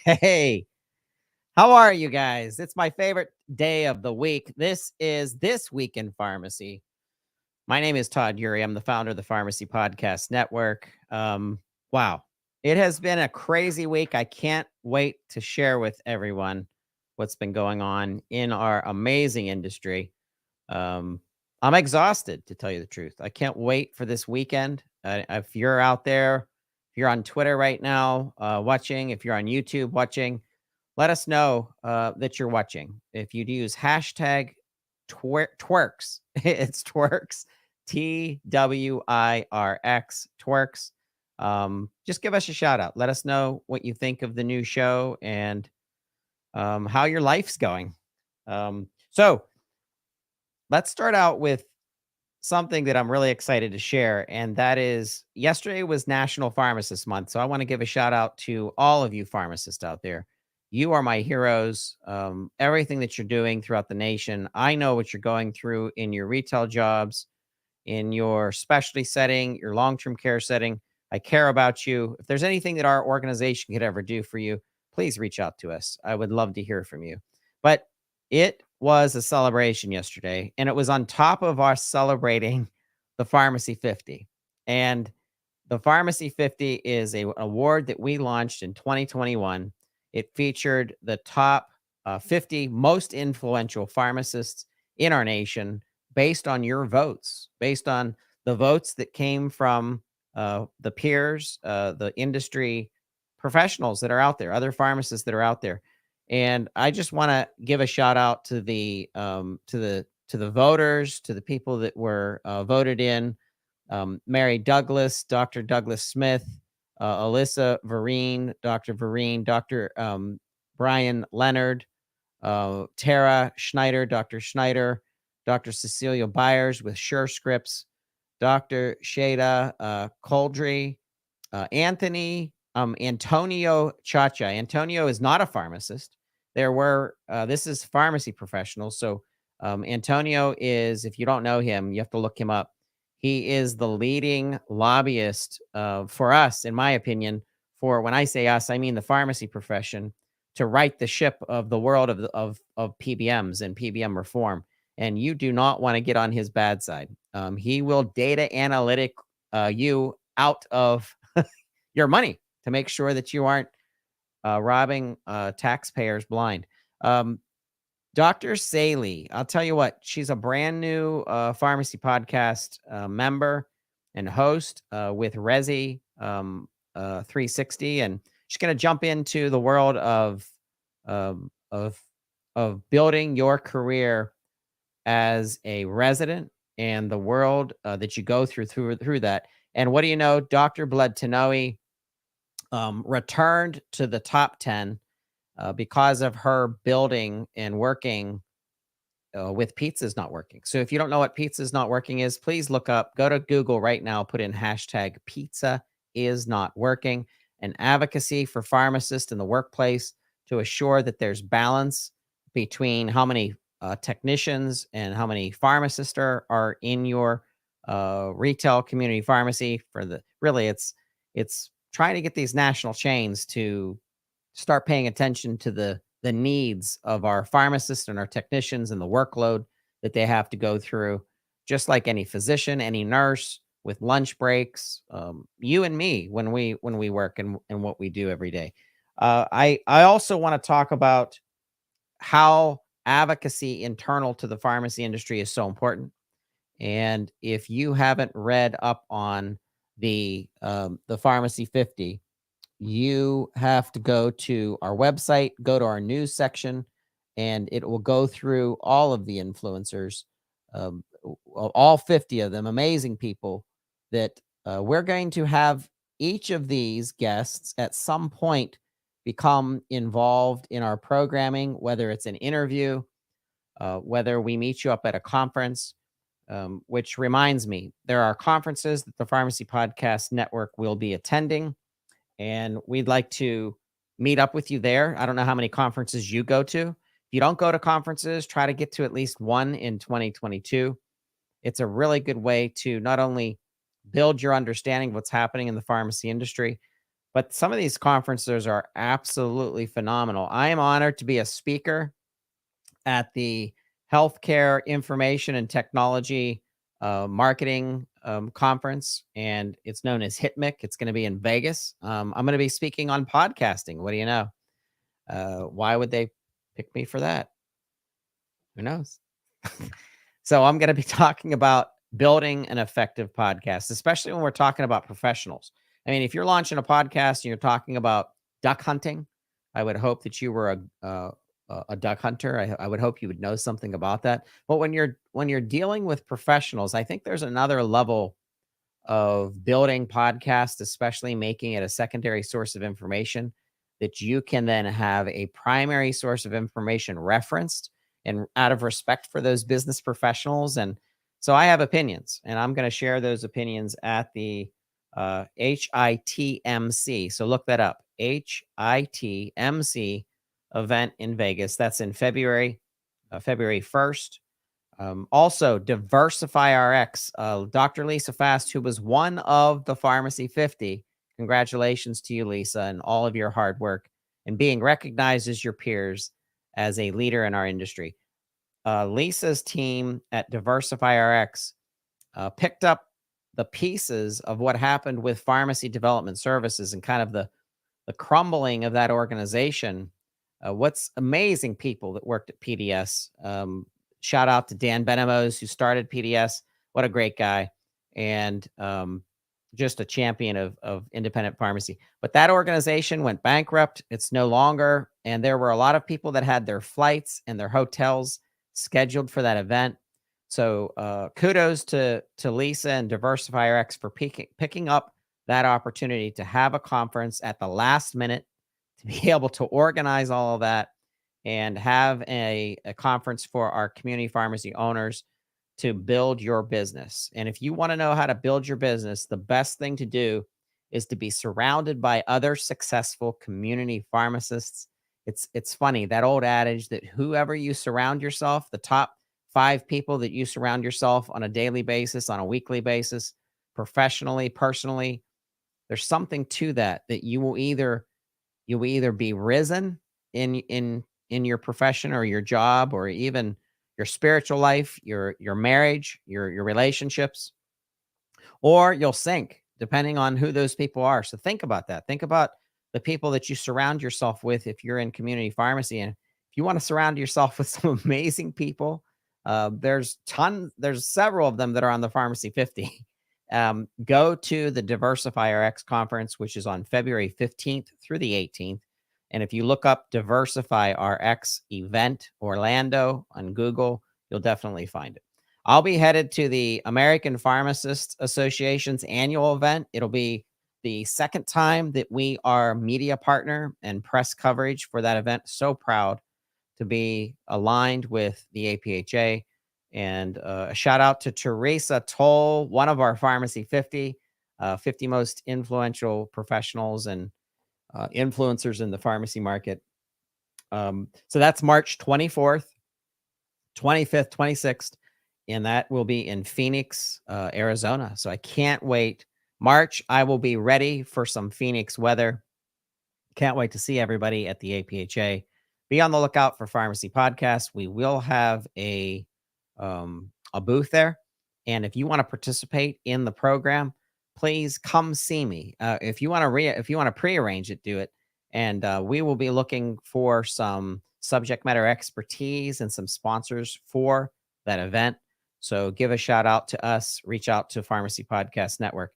Hey, how are you guys? It's my favorite day of the week. This is This Week in Pharmacy. My name is Todd Uri. I'm the founder of the Pharmacy Podcast Network. Wow. It has been a crazy week. I can't wait to share with everyone what's been going on in our amazing industry. Um, I'm exhausted, to tell you the truth. I can't wait for this weekend. If you're out there, if you're on Twitter right now watching, if you're on YouTube watching, let us know that you're watching. If you'd use hashtag TWIRx, it's TWIRx, TWIRx, TWIRx. Just give us a shout out. Let us know what you think of the new show and how your life's going. So let's start out with something that I'm really excited to share. And that is yesterday was National Pharmacist Month. So I want to give a shout out to all of you pharmacists out there. You are my heroes. Everything that you're doing throughout the nation, I know what you're going through in your retail jobs, in your specialty setting, your long term care setting. I care about you. If there's anything that our organization could ever do for you, please reach out to us. I would love to hear from you. But it was a celebration yesterday, and it was on top of our celebrating the Pharmacy 50. And the Pharmacy 50 is an award that we launched in 2021. It featured the top 50 most influential pharmacists in our nation based on your votes, based on the votes that came from the peers, the industry professionals that are out there, other pharmacists that are out there. And I just want to give a shout out to the voters, to the people that were voted in. Mary Douglas, Dr. Douglas Smith, Alyssa Vereen, Dr. Vereen, Dr. Brian Leonard, Tara Schneider, Dr. Schneider, Dr. Cecilia Byers with Sure Scripts, Dr. Shada Coldry, Anthony Antonio Chacha. Antonio is not a pharmacist. This is pharmacy professionals. So Antonio is, if you don't know him, you have to look him up. He is the leading lobbyist for us, in my opinion. For when I say us, I mean the pharmacy profession to right the ship of the world of PBMs and PBM reform. And you do not want to get on his bad side. He will data analytic you out of your money to make sure that you aren't robbing taxpayers blind. Dr. Saley, I'll tell you what, she's a brand new pharmacy podcast member and host with Resi 360, and she's going to jump into the world um, of of building your career as a resident and the world that you go through that. And what do you know? Dr. Bledtanoe returned to the top 10 because of her building and working with Pizza's Not Working. So if you don't know what Pizza's Not Working is, please go to Google right now, put in hashtag pizza is not working, an advocacy for pharmacists in the workplace to assure that there's balance between how many technicians and how many pharmacists are in your retail community pharmacy. It's trying to get these national chains to start paying attention to the needs of our pharmacists and our technicians and the workload that they have to go through, just like any physician, any nurse with lunch breaks, you and me when we work and what we do every day. I also want to talk about how advocacy internal to the pharmacy industry is so important. And if you haven't read up on the Pharmacy 50, you have to go to our website, go to our news section, and it will go through all of the influencers, all 50 of them, amazing people that we're going to have each of these guests at some point become involved in our programming, whether it's an interview, whether we meet you up at a conference, which reminds me, there are conferences that the Pharmacy Podcast Network will be attending, and we'd like to meet up with you there. I don't know how many conferences you go to. If you don't go to conferences, try to get to at least one in 2022. It's a really good way to not only build your understanding of what's happening in the pharmacy industry, But some of these conferences are absolutely phenomenal. I am honored to be a speaker at the Healthcare Information and Technology Marketing Conference, and it's known as HITMIC. It's going to be in Vegas. I'm going to be speaking on podcasting. What do you know? Why would they pick me for that? Who knows? So I'm going to be talking about building an effective podcast, especially when we're talking about professionals. I mean, if you're launching a podcast and you're talking about duck hunting, I would hope that you were a duck hunter. I would hope you would know something about that. But when you're dealing with professionals, I think there's another level of building podcasts, especially making it a secondary source of information that you can then have a primary source of information referenced, and out of respect for those business professionals. And so I have opinions, and I'm going to share those opinions at the HITMC. So look that up, HITMC event in Vegas. That's in February 1st. Also, Diversify RX, Dr. Lisa Fast, who was one of the Pharmacy 50. Congratulations to you, Lisa, and all of your hard work and being recognized as your peers as a leader in our industry. Lisa's team at Diversify RX picked up the pieces of what happened with pharmacy development services and kind of the crumbling of that organization. What's amazing people that worked at PDS. Shout out to Dan Benamos, who started PDS. What a great guy. And just a champion of independent pharmacy. But that organization went bankrupt. It's no longer. And there were a lot of people that had their flights and their hotels scheduled for that event. So kudos to Lisa and Diversify RX for picking up that opportunity to have a conference at the last minute, to be able to organize all of that and have a conference for our community pharmacy owners to build your business. And if you want to know how to build your business, the best thing to do is to be surrounded by other successful community pharmacists. It's funny, that old adage that whoever you surround yourself, the top 5 people that you surround yourself on a daily basis, on a weekly basis, professionally, personally, there's something to that, that you will either be risen in your profession or your job, or even your spiritual life, your marriage, your relationships, or you'll sink depending on who those people are. So think about that. Think about the people that you surround yourself with if you're in community pharmacy. And if you want to surround yourself with some amazing people, there's several of them that are on the Pharmacy 50. Go to the Diversify RX conference, which is on February 15th through the 18th. And if you look up Diversify RX event Orlando on Google, you'll definitely find it. I'll be headed to the American Pharmacists Association's annual event. It'll be the second time that we are media partner and press coverage for that event. So proud to be aligned with the APHA. And a shout out to Teresa Toll, one of our Pharmacy 50, 50 most influential professionals and influencers in the pharmacy market. So that's March 24th, 25th, 26th, and that will be in Phoenix, Arizona. So I can't wait. March, I will be ready for some Phoenix weather. Can't wait to see everybody at the APHA. Be on the lookout for Pharmacy Podcast. We will have a booth there, and if you want to participate in the program, please come see me. If you want to prearrange it, do it, and we will be looking for some subject matter expertise and some sponsors for that event. So give a shout out to us. Reach out to Pharmacy Podcast Network.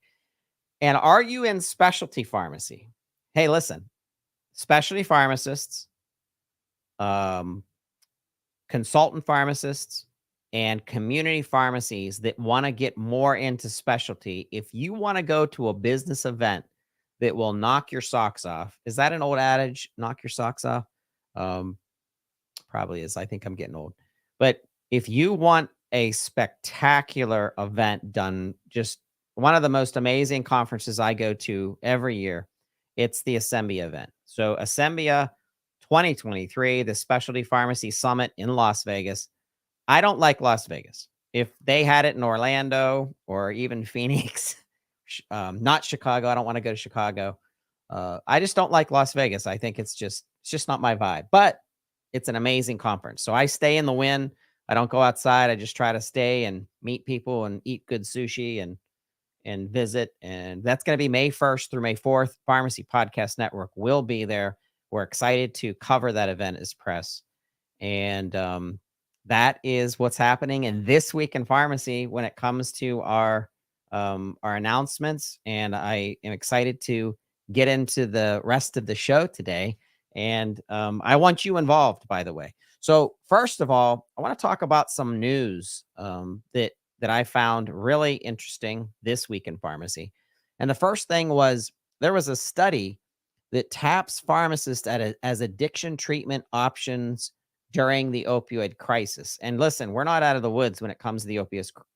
And are you in specialty pharmacy? Hey, listen, specialty pharmacists, consultant pharmacists, and community pharmacies that want to get more into specialty. If you want to go to a business event that will knock your socks off, is that an old adage? Knock your socks off? Probably is. I think I'm getting old. But if you want a spectacular event done, just one of the most amazing conferences I go to every year, it's the Assembia event. So Assembia 2023, the Specialty Pharmacy Summit in Las Vegas. I don't like Las Vegas. If they had it in Orlando or even Phoenix, not Chicago, I don't want to go to Chicago. I just don't like Las Vegas. I think it's just not my vibe. But it's an amazing conference. So I stay in the wind. I don't go outside. I just try to stay and meet people and eat good sushi and visit. And that's going to be May 1st through May 4th. Pharmacy Podcast Network will be there. We're excited to cover that event as press. And that is what's happening in this week in pharmacy when it comes to our announcements. And I am excited to get into the rest of the show today. And I want you involved, by the way. So first of all, I want to talk about some news that I found really interesting this week in pharmacy. And the first thing was there was a study that taps pharmacists as addiction treatment options during the opioid crisis. And listen, we're not out of the woods when it comes to the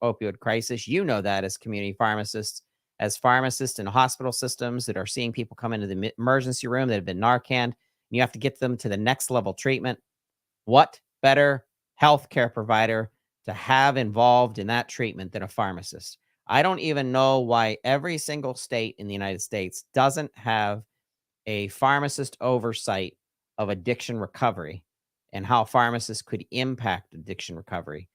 opioid crisis. You know that as community pharmacists, as pharmacists in hospital systems that are seeing people come into the emergency room that have been Narcan, and you have to get them to the next level treatment. What better healthcare provider to have involved in that treatment than a pharmacist? I don't even know why every single state in the United States doesn't have a pharmacist oversight of addiction recovery and how pharmacists could impact addiction recovery.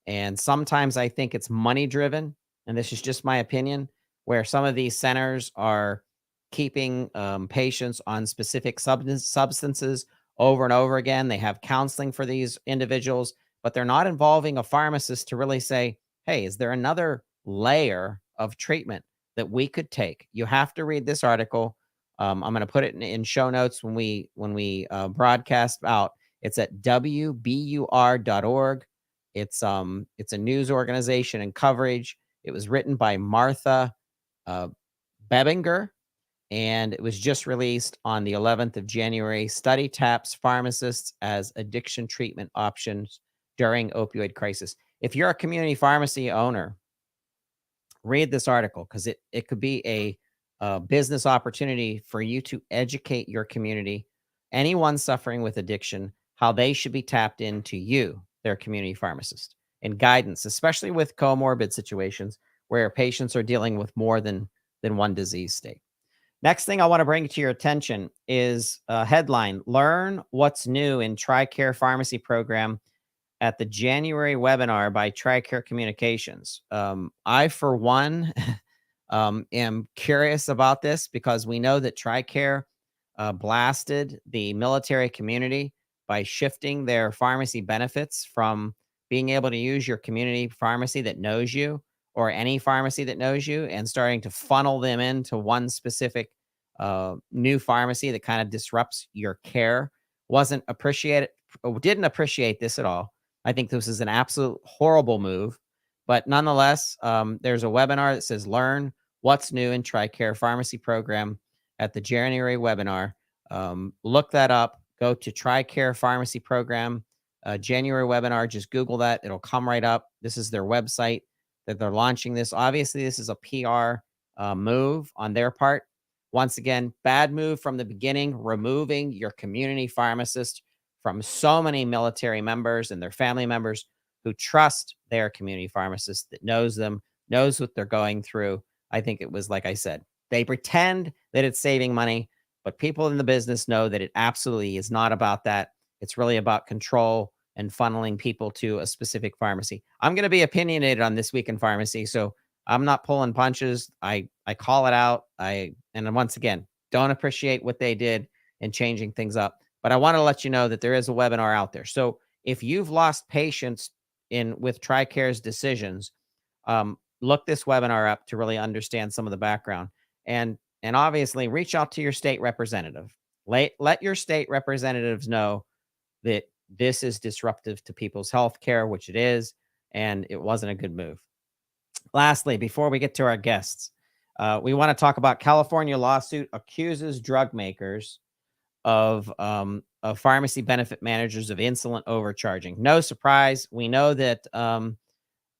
And sometimes I think it's money driven. And this is just my opinion, where some of these centers are keeping patients on specific substances over and over again. They have counseling for these individuals, but they're not involving a pharmacist to really say, hey, is there another layer of treatment that we could take? You have to read this article. I'm going to put it in show notes when we broadcast out. It's at wbur.org. It's a news organization and coverage. It was written by Martha uh, Bebinger, and it was just released on the 11th of January. Study taps pharmacists as addiction treatment options during opioid crisis. If you're a community pharmacy owner, read this article because it could be a business opportunity for you to educate your community, anyone suffering with addiction, how they should be tapped into you, their community pharmacist, and guidance, especially with comorbid situations where patients are dealing with more than one disease state. Next thing I want to bring to your attention is a headline: Learn what's new in TRICARE pharmacy program at the January webinar by TRICARE Communications. I, for one, am curious about this because we know that TRICARE blasted the military community by shifting their pharmacy benefits from being able to use your community pharmacy that knows you or any pharmacy that knows you and starting to funnel them into one specific new pharmacy that kind of disrupts your care. Wasn't appreciated, didn't appreciate this at all. I think this is an absolute horrible move. But nonetheless, there's a webinar that says Learn What's New in TRICARE Pharmacy Program at the January webinar. Look that up. Go to TRICARE Pharmacy Program, January webinar. Just Google that. It'll come right up. This is their website that they're launching this. Obviously, this is a PR move on their part. Once again, bad move from the beginning, removing your community pharmacist from so many military members and their family members who trust their community pharmacist that knows them, knows what they're going through. I think it was, like I said, they pretend that it's saving money, but people in the business know that it absolutely is not about that. It's really about control and funneling people to a specific pharmacy. I'm going to be opinionated on This Week in Pharmacy, so I'm not pulling punches. I call it out. And once again, don't appreciate what they did in changing things up. But I want to let you know that there is a webinar out there. So if you've lost patience with TRICARE's decisions, look this webinar up to really understand some of the background. And obviously reach out to your state representative. Let your state representatives know that this is disruptive to people's health care, which it is, and it wasn't a good move. Lastly, before we get to our guests, we want to talk about California lawsuit accuses drug makers of pharmacy benefit managers of insulin overcharging. No surprise. We know that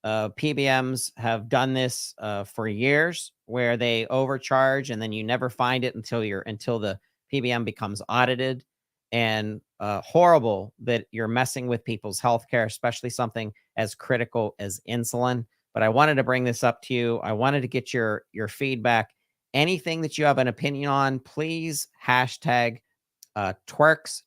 PBMs have done this for years, where they overcharge and then you never find it until the PBM becomes audited. And horrible that you're messing with people's healthcare, especially something as critical as insulin. But I wanted to bring this up to you. I wanted to get your feedback anything that you have an opinion on, please hashtag TWIRx,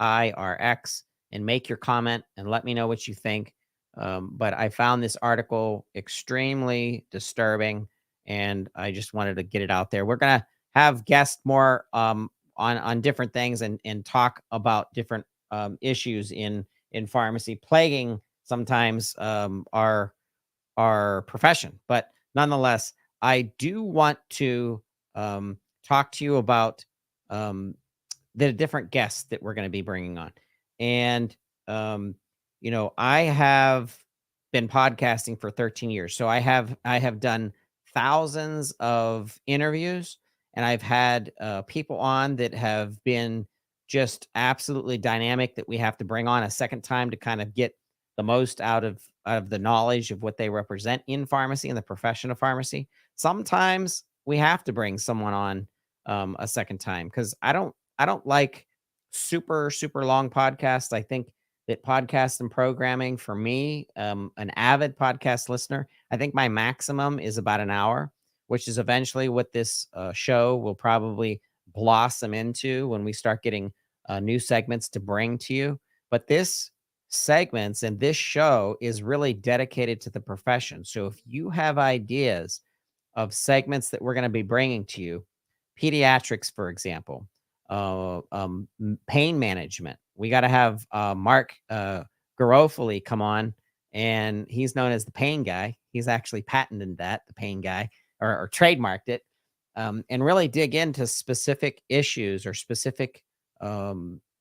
TWIRx, and make your comment and let me know what you think. But I found this article extremely disturbing, and I just wanted to get it out there. We're gonna have guests more on different things and talk about different issues in pharmacy plaguing sometimes our profession. But nonetheless, I do want to talk to you about the different guests that we're going to be bringing on. And, I have been podcasting for 13 years. So I have done thousands of interviews, and I've had people on that have been just absolutely dynamic that we have to bring on a second time to kind of get the most out of the knowledge of what they represent in pharmacy and the profession of pharmacy. Sometimes we have to bring someone on a second time because I don't like super long podcasts. I think that podcast and programming for me, an avid podcast listener, I think my maximum is about an hour, which is eventually what this show will probably blossom into when we start getting new segments to bring to you. But this segments and this show is really dedicated to the profession. So if you have ideas of segments that we're going to be bringing to you, pediatrics, for example, pain management. We got to have Mark Garofoli come on, and he's known as the pain guy. He's actually patented that, the pain guy, or trademarked it, and really dig into specific issues or specific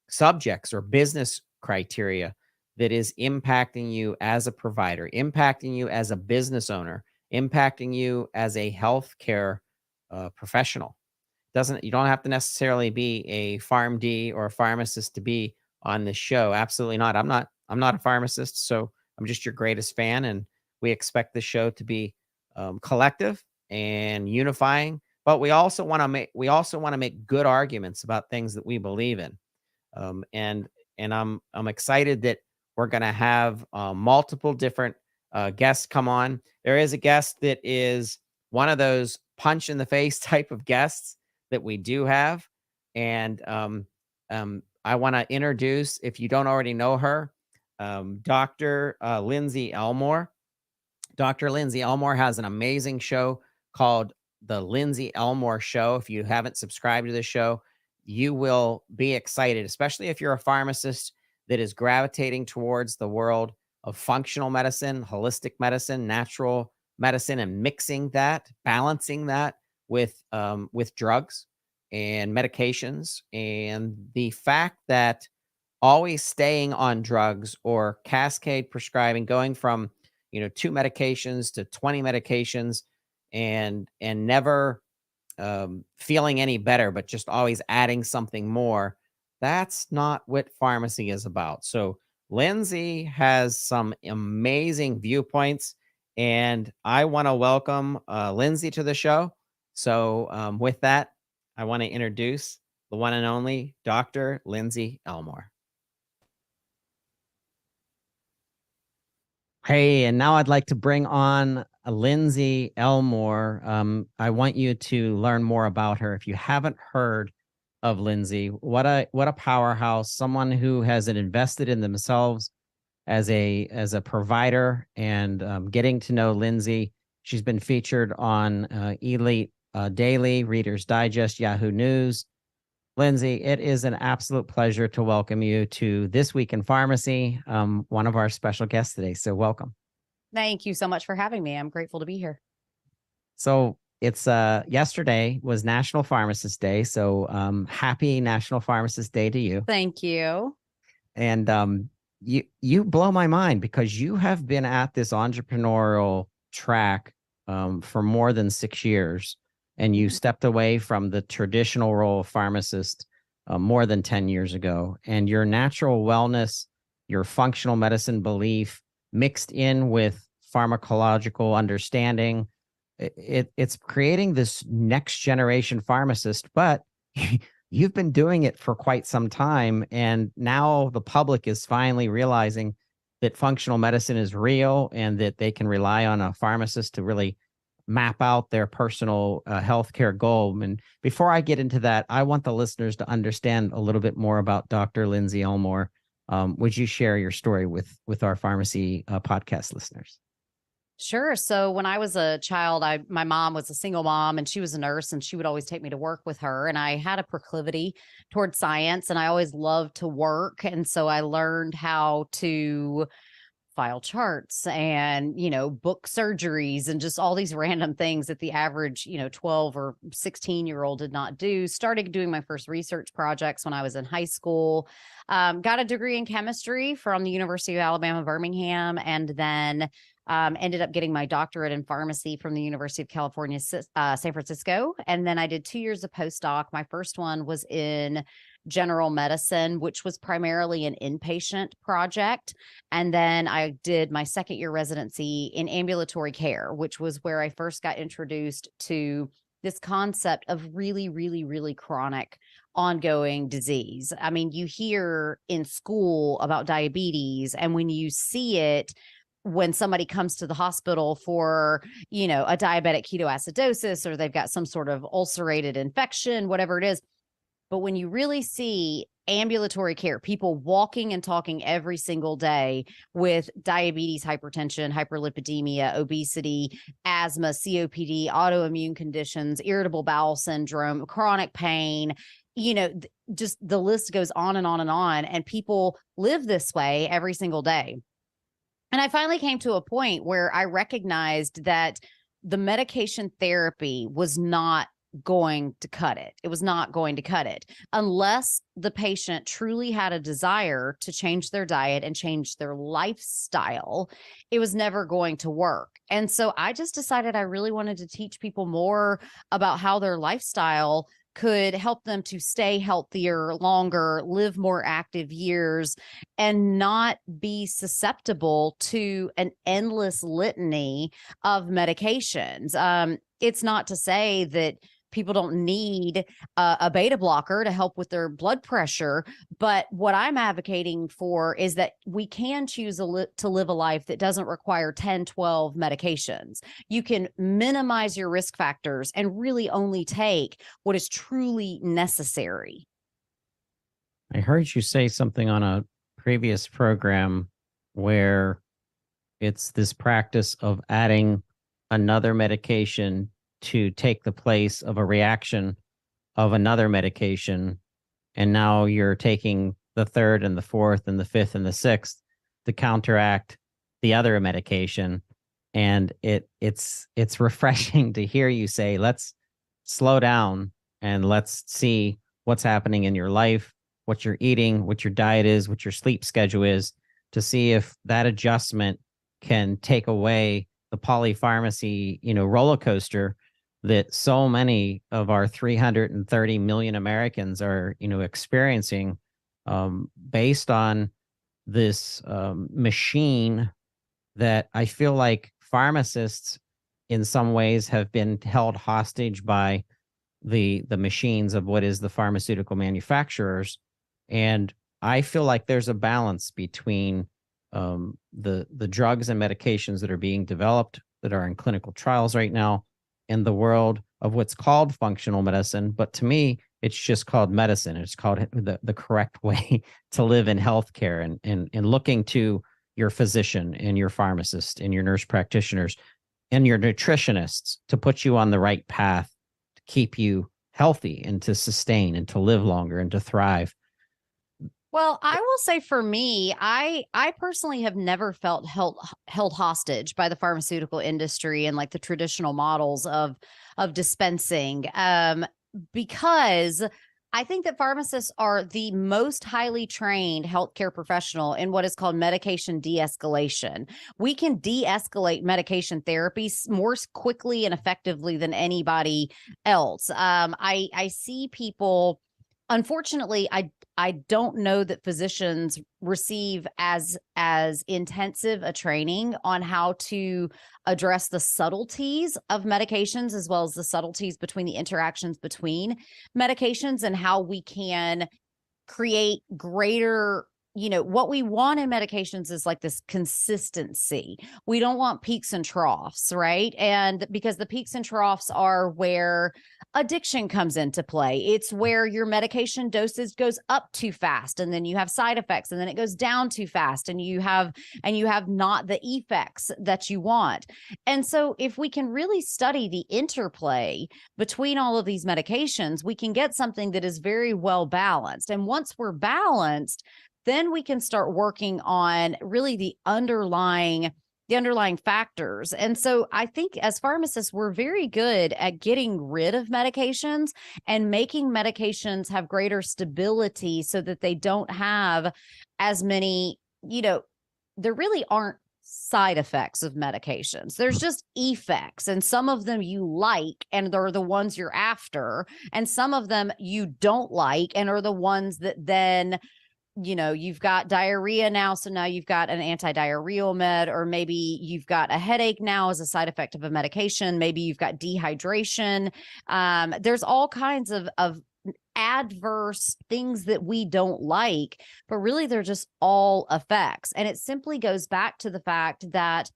subjects or business criteria that is impacting you as a provider, impacting you as a business owner, impacting you as a healthcare professional. You don't have to necessarily be a PharmD or a pharmacist to be on this show. Absolutely not. I'm not a pharmacist, so I'm just your greatest fan, and we expect the show to be collective and unifying. But we also want to make good arguments about things that we believe in. And I'm excited that we're going to have multiple different guests come on. There is a guest that is one of those punch in the face type of guests that we do have. And I want to introduce, if you don't already know her, Dr. Lindsay Elmore. Dr. Lindsay Elmore has an amazing show called The Lindsay Elmore Show. If you haven't subscribed to the show, you will be excited, especially if you're a pharmacist that is gravitating towards the world of functional medicine, holistic medicine, natural medicine, and mixing that, balancing that with drugs and medications. And the fact that always staying on drugs or cascade prescribing, going from 2 medications to 20 medications, and never feeling any better, but just always adding something more. That's not what pharmacy is about. So Lindsay has some amazing viewpoints, and I want to welcome Lindsay to the show. So with that, I want to introduce the one and only Dr. Lindsay Elmore. Hey, and now I'd like to bring on Lindsay Elmore. I want you to learn more about her. If you haven't heard of Lindsay, what a powerhouse! Someone who has invested in themselves as a provider. And getting to know Lindsay, she's been featured on Elite Daily, Reader's Digest, Yahoo News. Lindsay, it is an absolute pleasure to welcome you to This Week in Pharmacy, one of our special guests today. So welcome. Thank you so much for having me. I'm grateful to be here. So it's yesterday was National Pharmacist Day. So happy National Pharmacist Day to you. Thank you. And you blow my mind because you have been at this entrepreneurial track for more than 6 years. And you stepped away from the traditional role of pharmacist more than 10 years ago. And your natural wellness, your functional medicine belief mixed in with pharmacological understanding, it's creating this next generation pharmacist. But you've been doing it for quite some time. And now the public is finally realizing that functional medicine is real and that they can rely on a pharmacist to really map out their personal healthcare goal. And before I get into that, I want the listeners to understand a little bit more about Dr. Lindsay Elmore. Would you share your story with our pharmacy podcast listeners? Sure. So when I was a child, my mom was a single mom and she was a nurse, and she would always take me to work with her. And I had a proclivity toward science, and I always loved to work. And so I learned how to file charts and, book surgeries and just all these random things that the average, 12 or 16-year-old did not do. Started doing my first research projects when I was in high school. Got a degree in chemistry from the University of Alabama, Birmingham, and then ended up getting my doctorate in pharmacy from the University of California, San Francisco. And then I did 2 years of postdoc. My first one was in general medicine, which was primarily an inpatient project. And then I did my second year residency in ambulatory care, which was where I first got introduced to this concept of really, really, really chronic ongoing disease. I mean, you hear in school about diabetes, and when you see it, when somebody comes to the hospital for, a diabetic ketoacidosis, or they've got some sort of ulcerated infection, whatever it is. But when you really see ambulatory care, people walking and talking every single day with diabetes, hypertension, hyperlipidemia, obesity, asthma, COPD, autoimmune conditions, irritable bowel syndrome, chronic pain, just the list goes on and on and on. And people live this way every single day. And I finally came to a point where I recognized that the medication therapy was not going to cut it. It was not going to cut it unless the patient truly had a desire to change their diet and change their lifestyle. It was never going to work. And so I just decided I really wanted to teach people more about how their lifestyle could help them to stay healthier, longer, live more active years, and not be susceptible to an endless litany of medications. It's not to say that people don't need a beta blocker to help with their blood pressure. But what I'm advocating for is that we can choose to live a life that doesn't require 10, 12 medications. You can minimize your risk factors and really only take what is truly necessary. I heard you say something on a previous program where it's this practice of adding another medication to take the place of a reaction of another medication. And now you're taking the third and the fourth and the fifth and the sixth to counteract the other medication. And it's refreshing to hear you say, let's slow down and let's see what's happening in your life, what you're eating, what your diet is, what your sleep schedule is, to see if that adjustment can take away the polypharmacy, roller coaster that so many of our 330 million Americans are, experiencing, based on this machine that I feel like pharmacists in some ways have been held hostage by the machines of what is the pharmaceutical manufacturers. And I feel like there's a balance between the drugs and medications that are being developed, that are in clinical trials right now, in the world of what's called functional medicine. But to me, it's just called medicine. It's called the correct way to live in healthcare, and looking to your physician and your pharmacist and your nurse practitioners and your nutritionists to put you on the right path, to keep you healthy and to sustain and to live longer and to thrive. Well, I will say for me, I personally have never felt held hostage by the pharmaceutical industry and like the traditional models of dispensing, because I think that pharmacists are the most highly trained healthcare professional in what is called medication de-escalation. We can de-escalate medication therapies more quickly and effectively than anybody else. I see people. Unfortunately, I don't know that physicians receive as intensive a training on how to address the subtleties of medications, as well as the subtleties between the interactions between medications, and how we can create greater what we want in medications is like this consistency. We don't want peaks and troughs, right? And because the peaks and troughs are where addiction comes into play. It's where your medication dosage goes up too fast and then you have side effects, and then it goes down too fast and you have not the effects that you want. And so if we can really study the interplay between all of these medications, we can get something that is very well balanced. And once we're balanced, then we can start working on really the underlying factors. And so I think as pharmacists, we're very good at getting rid of medications and making medications have greater stability so that they don't have as many, there really aren't side effects of medications. There's just effects, and some of them you like and they're the ones you're after, and some of them you don't like and are the ones that then you've got diarrhea now, so now you've got an anti-diarrheal med, or maybe you've got a headache now as a side effect of a medication. Maybe you've got dehydration. There's all kinds of adverse things that we don't like, but really they're just all effects. And it simply goes back to the fact that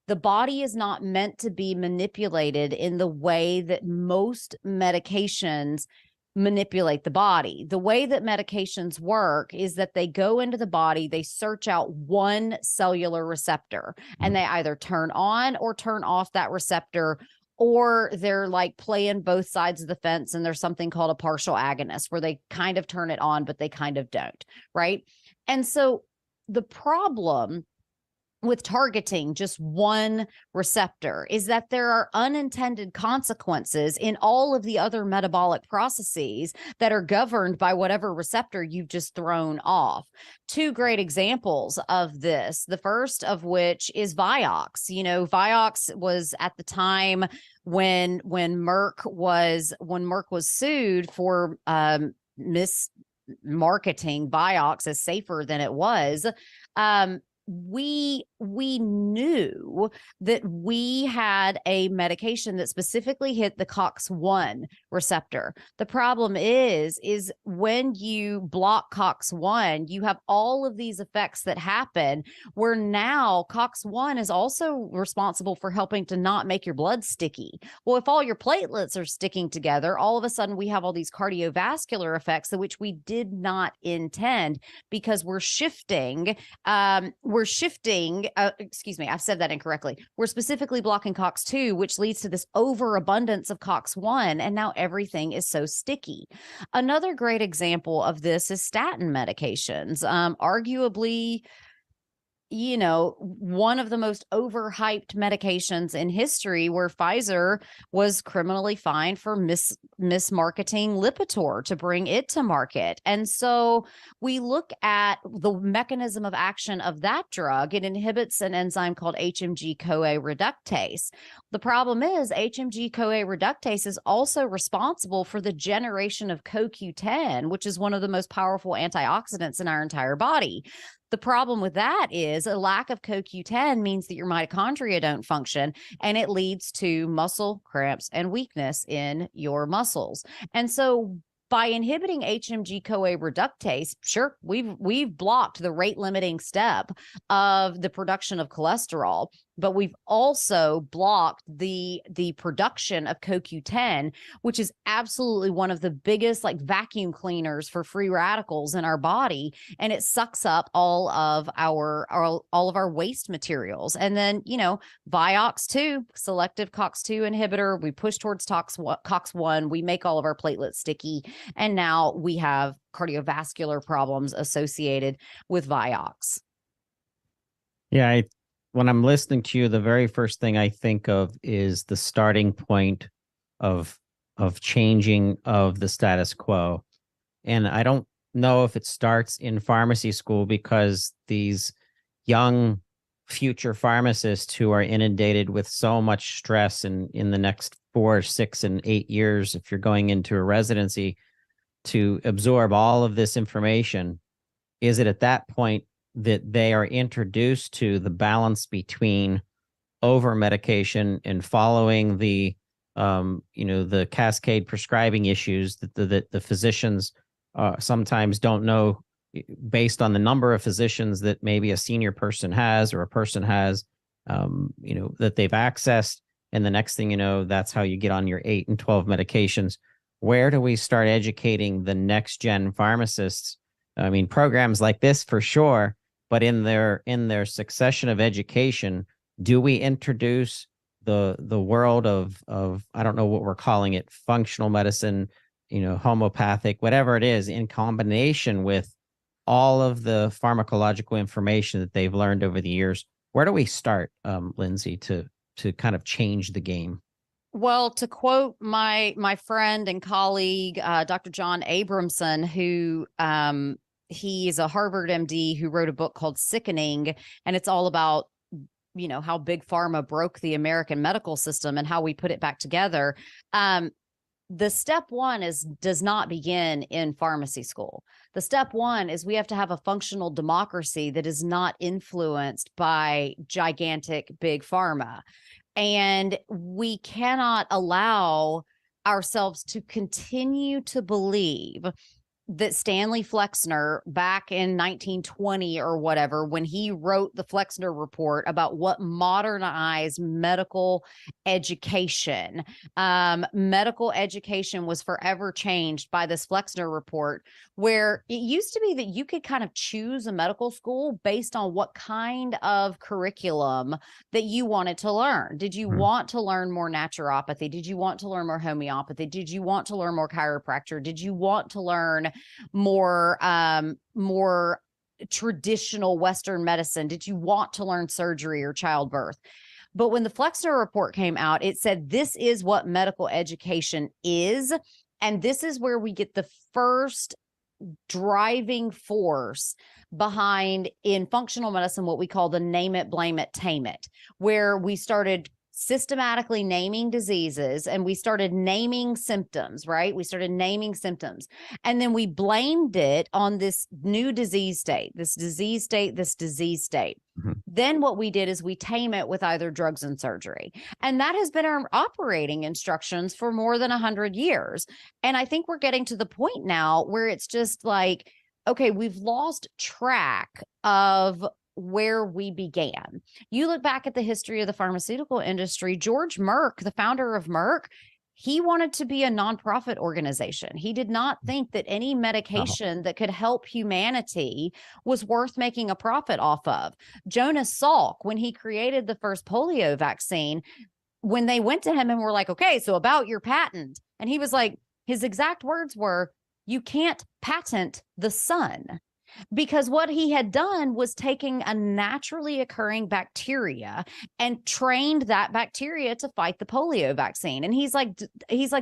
the body is not meant to be manipulated in the way that most medications manipulate the body. The way that medications work is that they go into the body, they search out one cellular receptor, and they either turn on or turn off that receptor, or they're like playing both sides of the fence, and there's something called a partial agonist where they kind of turn it on, but they kind of don't, right? And so the problem with targeting just one receptor is that there are unintended consequences in all of the other metabolic processes that are governed by whatever receptor you've just thrown off. Two great examples of this, the first of which is Vioxx. Vioxx was at the time when Merck was sued for mismarketing Vioxx as safer than it was. We knew that we had a medication that specifically hit the COX-1 receptor. The problem is when you block COX-1, you have all of these effects that happen where now COX-1 is also responsible for helping to not make your blood sticky. Well, if all your platelets are sticking together, all of a sudden we have all these cardiovascular effects, which we did not intend, because we're shifting, I've said that incorrectly. We're specifically blocking COX-2, which leads to this overabundance of COX-1, and now everything is so sticky. Another great example of this is statin medications. Arguably, one of the most overhyped medications in history, where Pfizer was criminally fined for mismarketing Lipitor to bring it to market. And so we look at the mechanism of action of that drug. It inhibits an enzyme called HMG-CoA reductase. The problem is HMG-CoA reductase is also responsible for the generation of CoQ10, which is one of the most powerful antioxidants in our entire body. The problem with that is a lack of CoQ10 means that your mitochondria don't function, and it leads to muscle cramps and weakness in your muscles. And so by inhibiting HMG-CoA reductase, sure, we've blocked the rate limiting step of the production of cholesterol, but we've also blocked the production of CoQ10, which is absolutely one of the biggest vacuum cleaners for free radicals in our body, and it sucks up all of our waste materials. And then Vioxx 2, selective COX-2 inhibitor, we push towards COX-1, we make all of our platelets sticky, and now we have cardiovascular problems associated with Vioxx. Yeah, when I'm listening to you, the very first thing I think of is the starting point of changing of the status quo. And I don't know if it starts in pharmacy school, because these young future pharmacists who are inundated with so much stress in the next 4, 6, and 8 years, if you're going into a residency, to absorb all of this information, is it at that point that they are introduced to the balance between over medication and following the cascade prescribing issues that the physicians sometimes don't know based on the number of physicians that maybe a senior person has or a person has, that they've accessed. And the next thing you know, that's how you get on your 8 and 12 medications. Where do we start educating the next gen pharmacists? I mean, programs like this for sure, but in their succession of education, do we introduce the world of I don't know what we're calling it, functional medicine, homeopathic, whatever it is, in combination with all of the pharmacological information that they've learned over the years? Where do we start, Lindsay, to kind of change the game? Well, to quote my friend and colleague, Dr. John Abramson, who he's a Harvard MD who wrote a book called Sickening, and it's all about how big pharma broke the American medical system and how we put it back together. The step one does not begin in pharmacy school. The step one is we have to have a functional democracy that is not influenced by gigantic big pharma. And we cannot allow ourselves to continue to believe that Stanley Flexner back in 1920 or whatever, when he wrote the Flexner Report about what modernized medical education was forever changed by this Flexner Report, where it used to be that you could kind of choose a medical school based on what kind of curriculum that you wanted to learn. Did you want to learn more naturopathy? Did you want to learn more homeopathy? Did you want to learn more chiropractor? Did you want to learn more traditional Western medicine? Did you want to learn surgery or childbirth? But when the Flexner Report came out, it said this is what medical education is, and this is where we get the first driving force behind, in functional medicine, what we call the name it, blame it, tame it, where we started systematically naming diseases and we started naming symptoms, right? We started naming symptoms. And then we blamed it on this new disease state, this disease state, this disease state. Then what we did is we tame it with either drugs and surgery. And that has been our operating instructions for more than 100 years. And I think we're getting to the point now where it's just like, okay, we've lost track of where we began. You look back at the history of the pharmaceutical industry, George Merck, the founder of Merck, he wanted to be a nonprofit organization. He did not think that any medication that could help humanity was worth making a profit off of. Jonas Salk, when he created the first polio vaccine, when they went to him and were like, okay, so about your patent, and he was like, his exact words were, you can't patent the sun. Because what he had done was taking a naturally occurring bacteria and trained that bacteria to fight the polio vaccine. And he's like,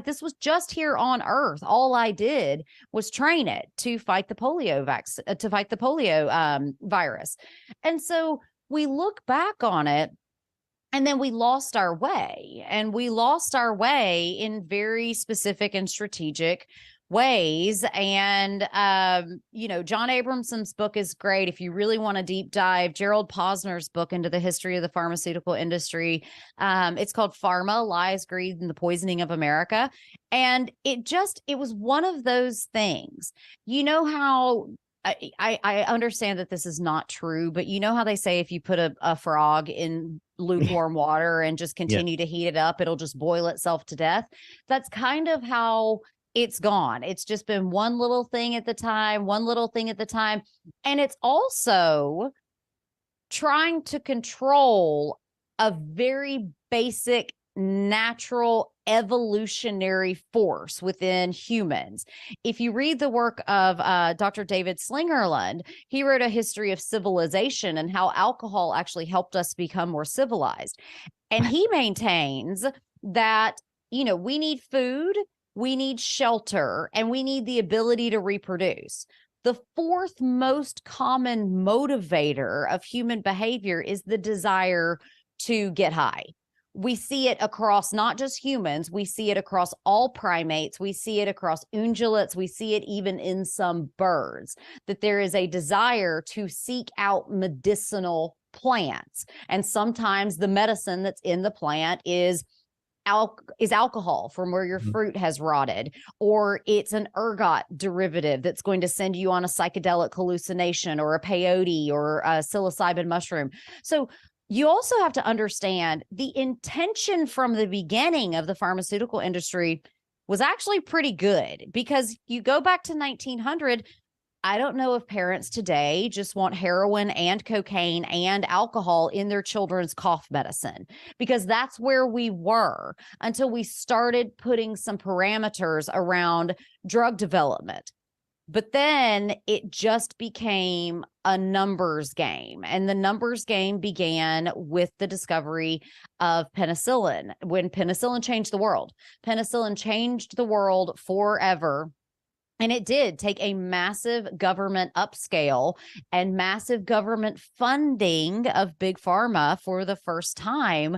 this was just here on Earth. All I did was train it to fight the polio vaccine, to fight the polio virus. And so we look back on it, and then we lost our way, and we lost our way in very specific and strategic ways. And, John Abramson's book is great. If you really want to deep dive, Gerald Posner's book into the history of the pharmaceutical industry, it's called Pharma, Lies, Greed, and the Poisoning of America. And it was one of those things. You know how I understand that this is not true, but you know how they say if you put a frog in lukewarm water and just continue to heat it up, it'll just boil itself to death. That's kind of how it's gone. It's just been one little thing at the time, one little thing at the time. And it's also trying to control a very basic natural evolutionary force within humans. If you read the work of Dr. David Slingerland, he wrote a history of civilization and how alcohol actually helped us become more civilized. And he maintains that, we need food, we need shelter, and we need the ability to reproduce. The fourth most common motivator of human behavior is the desire to get high. We see it across not just humans, we see it across all primates, we see it across ungulates, we see it even in some birds, that there is a desire to seek out medicinal plants. And sometimes the medicine that's in the plant is is alcohol from where your fruit has rotted, or it's an ergot derivative that's going to send you on a psychedelic hallucination, or a peyote, or a psilocybin mushroom. So you also have to understand the intention from the beginning of the pharmaceutical industry was actually pretty good, because you go back to 1900, I don't know if parents today just want heroin and cocaine and alcohol in their children's cough medicine, because that's where we were until we started putting some parameters around drug development. But then it just became a numbers game. And the numbers game began with the discovery of penicillin. When penicillin changed the world, penicillin changed the world forever. And it did take a massive government upscale and massive government funding of big pharma for the first time,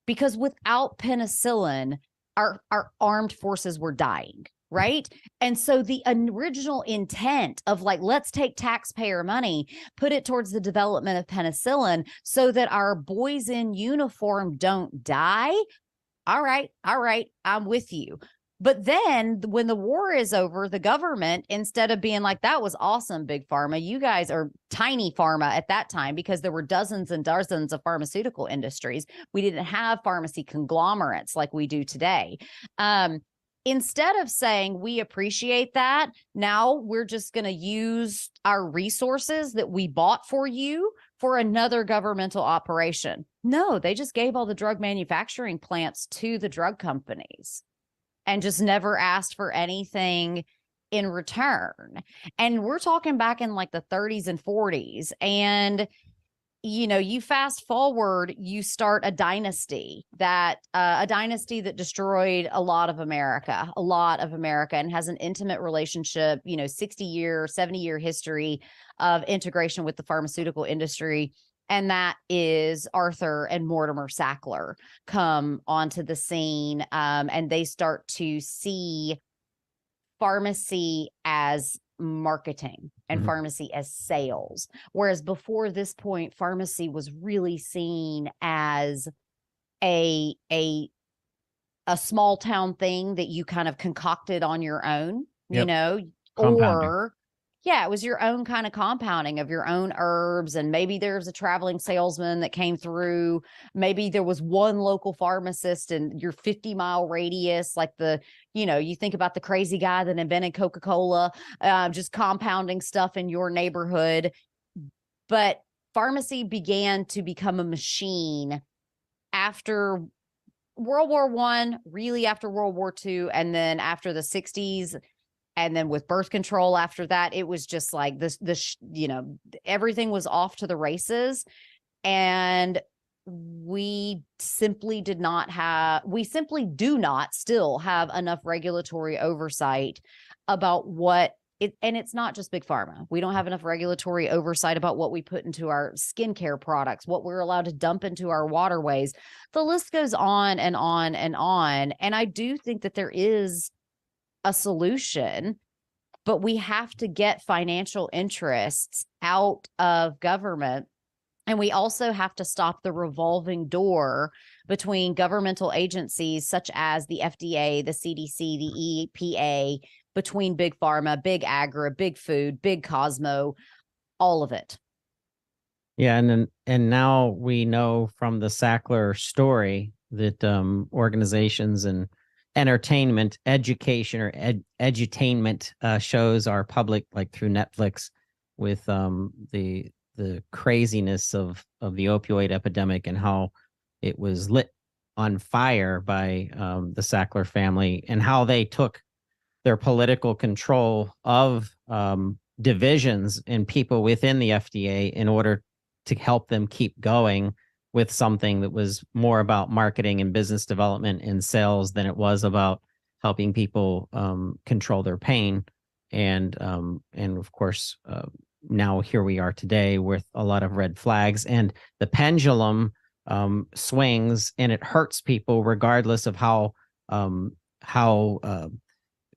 because without penicillin, our armed forces were dying. Right. And so the original intent of, like, let's take taxpayer money, put it towards the development of penicillin so that our boys in uniform don't die. All right. I'm with you. But then when the war is over, the government, instead of being like, that was awesome, big pharma, you guys are tiny pharma at that time, because there were dozens and dozens of pharmaceutical industries. We didn't have pharmacy conglomerates like we do today. Instead of saying, we appreciate that, now we're just going to use our resources that we bought for you for another governmental operation. No, they just gave all the drug manufacturing plants to the drug companies and just never asked for anything in return. And we're talking back in like the 30s and 40s. And, you know, you fast forward, you start a dynasty that destroyed a lot of America, and has an intimate relationship, 60-year, 70-year history of integration with the pharmaceutical industry. And that is Arthur and Mortimer Sackler come onto the scene, and they start to see pharmacy as marketing and pharmacy as sales. Whereas before this point, pharmacy was really seen as a small town thing that you kind of concocted on your own, or it was your own kind of compounding of your own herbs. And maybe there's a traveling salesman that came through. Maybe there was one local pharmacist in your 50-mile radius, like you think about the crazy guy that invented Coca-Cola, just compounding stuff in your neighborhood. But pharmacy began to become a machine after World War I, really after World War II, and then after the 60s. And then with birth control after that, it was just like everything was off to the races. And we simply do not still have enough regulatory oversight about and it's not just big pharma. We don't have enough regulatory oversight about what we put into our skincare products, what we're allowed to dump into our waterways. The list goes on and on and on. And I do think that there is a solution, but we have to get financial interests out of government. And we also have to stop the revolving door between governmental agencies such as the FDA, the CDC, the EPA, between big pharma, big agri, big food, big Cosmo, all of it. Yeah. And now we know from the Sackler story that organizations and entertainment, education, or edutainment shows are public, like through Netflix, with the craziness of the opioid epidemic and how it was lit on fire by the Sackler family, and how they took their political control of divisions and people within the FDA in order to help them keep going with something that was more about marketing and business development and sales than it was about helping people control their pain. And of course, now here we are today with a lot of red flags, and the pendulum swings, and it hurts people regardless of how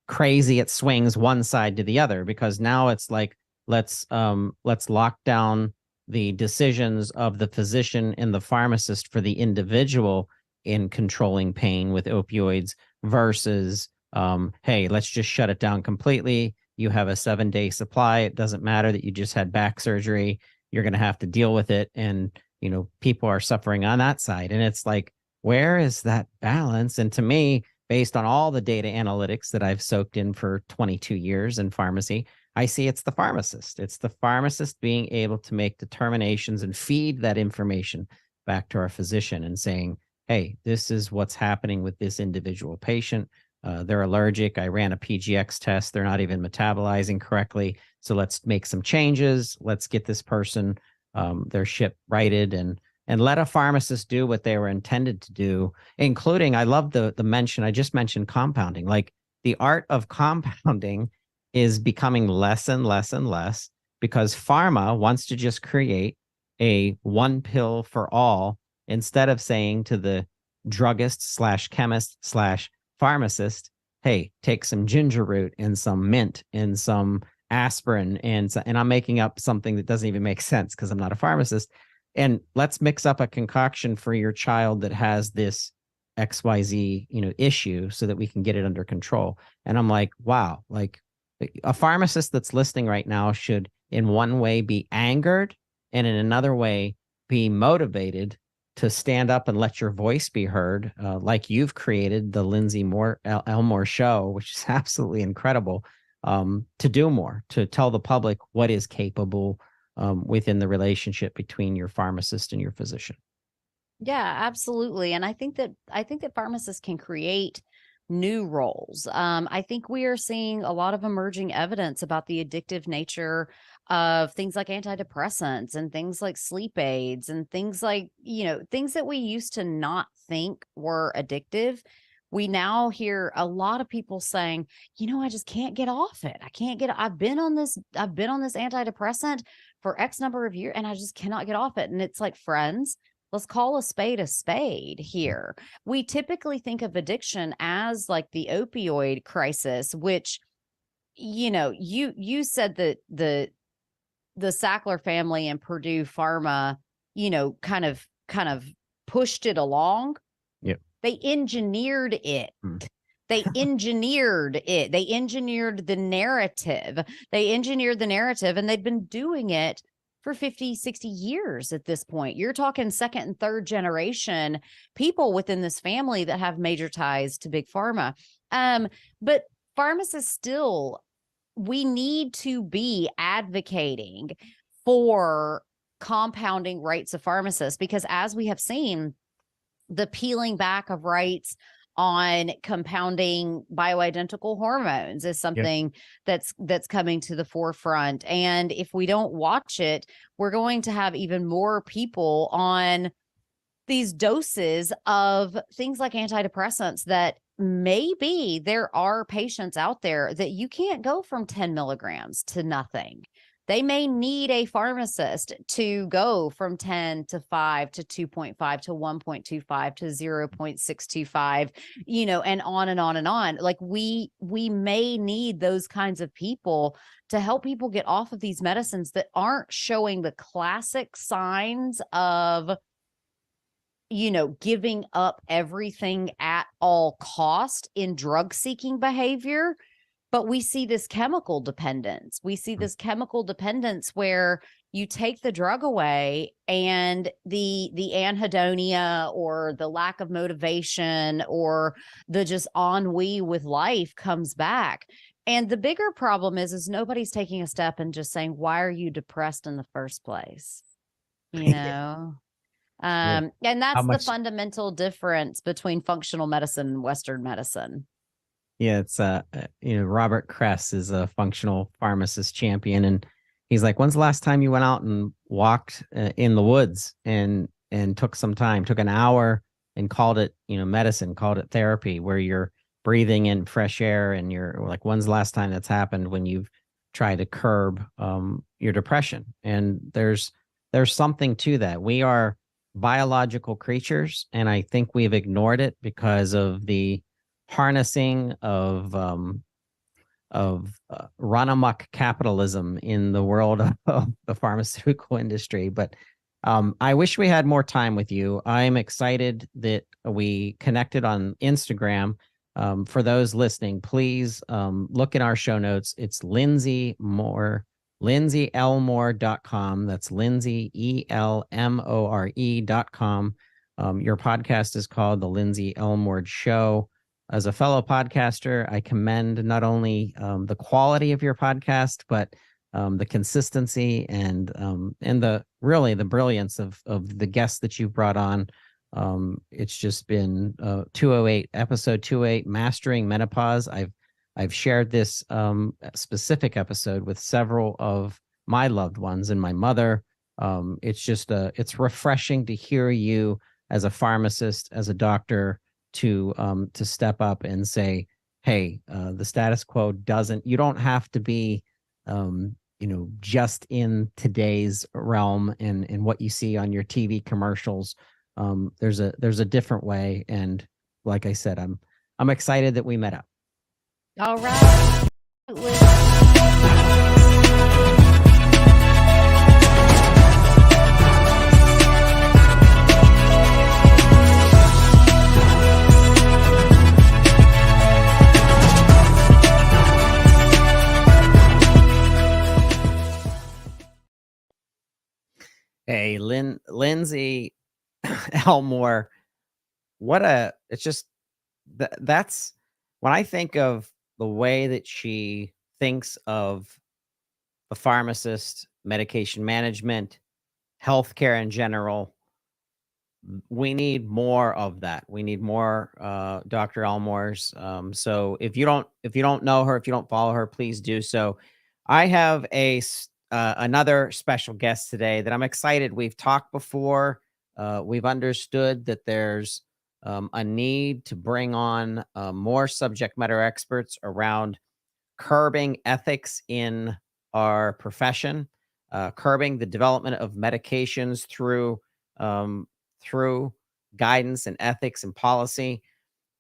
crazy it swings one side to the other, because now it's like, let's lock down the decisions of the physician and the pharmacist for the individual, in controlling pain with opioids versus, hey, let's just shut it down completely. You have a 7-day supply. It doesn't matter that you just had back surgery. You're going to have to deal with it. And, people are suffering on that side. And it's like, where is that balance? And to me, based on all the data analytics that I've soaked in for 22 years in pharmacy, I see it's the pharmacist. It's the pharmacist being able to make determinations and feed that information back to our physician and saying, hey, this is what's happening with this individual patient. They're allergic. I ran a PGX test. They're not even metabolizing correctly. So let's make some changes. Let's get this person their ship righted and let a pharmacist do what they were intended to do, including, I love the mention, I just mentioned compounding. Like the art of compounding is becoming less and less and less because pharma wants to just create a one pill for all instead of saying to the druggist slash chemist slash pharmacist, hey, take some ginger root and some mint and some aspirin and I'm making up something that doesn't even make sense because I'm not a pharmacist. And let's mix up a concoction for your child that has this XYZ, issue so that we can get it under control. And I'm like, wow, like a pharmacist that's listening right now should in one way be angered and in another way be motivated to stand up and let your voice be heard, like you've created the Lindsay Elmore show, which is absolutely incredible, to do more, to tell the public what is capable within the relationship between your pharmacist and your physician. Yeah, absolutely. And I think that pharmacists can create new roles. I think we are seeing a lot of emerging evidence about the addictive nature of things like antidepressants and things like sleep aids and things like, things that we used to not think were addictive. We now hear a lot of people saying, I just can't get off it. I've been on this antidepressant for X number of years and I just cannot get off it. And it's like, friends, let's call a spade here. We typically think of addiction as like the opioid crisis, which, you said that the Sackler family and Purdue Pharma, kind of pushed it along. Yep. They engineered it. They engineered it. They engineered the narrative. And they've been doing it for 50, 60 years at this point. You're talking second and third generation people within this family that have major ties to big pharma. But pharmacists still, we need to be advocating for compounding rights of pharmacists because as we have seen, the peeling back of rights on compounding bioidentical hormones is something that's coming to the forefront. And if we don't watch it, we're going to have even more people on these doses of things like antidepressants that maybe there are patients out there that you can't go from 10 milligrams to nothing. They may need a pharmacist to go from 10 to 5 to 2.5 to 1.25 to 0.625, and on and on and on. Like we may need those kinds of people to help people get off of these medicines that aren't showing the classic signs of, giving up everything at all cost in drug seeking behavior. But we see this chemical dependence. Where you take the drug away and the anhedonia or the lack of motivation or the just ennui with life comes back. And the bigger problem is nobody's taking a step and just saying, why are you depressed in the first place? And that's the fundamental difference between functional medicine and Western medicine. Yeah, it's Robert Kress is a functional pharmacist champion, and he's like, "When's the last time you went out and walked in the woods and took some time, took an hour and called it medicine, called it therapy, where you're breathing in fresh air and you're like, when's the last time that's happened when you've tried to curb your depression?" And there's something to that. We are biological creatures, and I think we've ignored it because of the harnessing of run amok capitalism in the world of the pharmaceutical industry. But I wish we had more time with you. I'm excited that we connected on Instagram. For those listening, please look in our show notes. It's Lindsay Moore, lindsayelmore.com. That's Lindsay, ELMORE.com. Your podcast is called The Lindsay Elmore Show. As a fellow podcaster, I commend not only the quality of your podcast, but the consistency and the really the brilliance of the guests that you've brought on. It's just been 208 episode 208 mastering menopause. I've shared this specific episode with several of my loved ones and my mother. It's just it's refreshing to hear you as a pharmacist, as a doctor, to step up and say, hey, the status quo doesn't, you don't have to be just in today's realm and what you see on your TV commercials. There's a different way, and like I said, I'm excited that we met up. All right. Hey, Lindsay Elmore, it's just that's when I think of the way that she thinks of the pharmacist, medication management, healthcare in general. We need more of that. We need more Dr. Elmore's. So if you don't know her, if you don't follow her, please do so. I have another special guest today that I'm excited. We've talked before. We've understood that there's a need to bring on more subject matter experts around curbing ethics in our profession, curbing the development of medications through guidance and ethics and policy.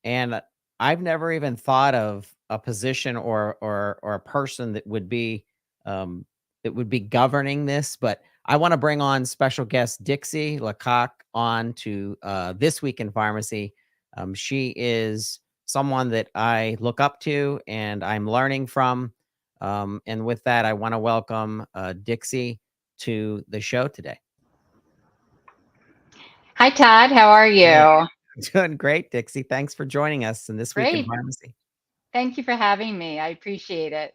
And I've never even thought of a position or a person um, that would be governing this. But I want to bring on special guest Dixie Leikach on to This Week in Pharmacy. She is someone that I look up to and I'm learning from. And with that, I want to welcome Dixie to the show today. Hi, Todd. How are you? Doing great, Dixie. Thanks for joining us in This Week in Great. Pharmacy. Thank you for having me. I appreciate it.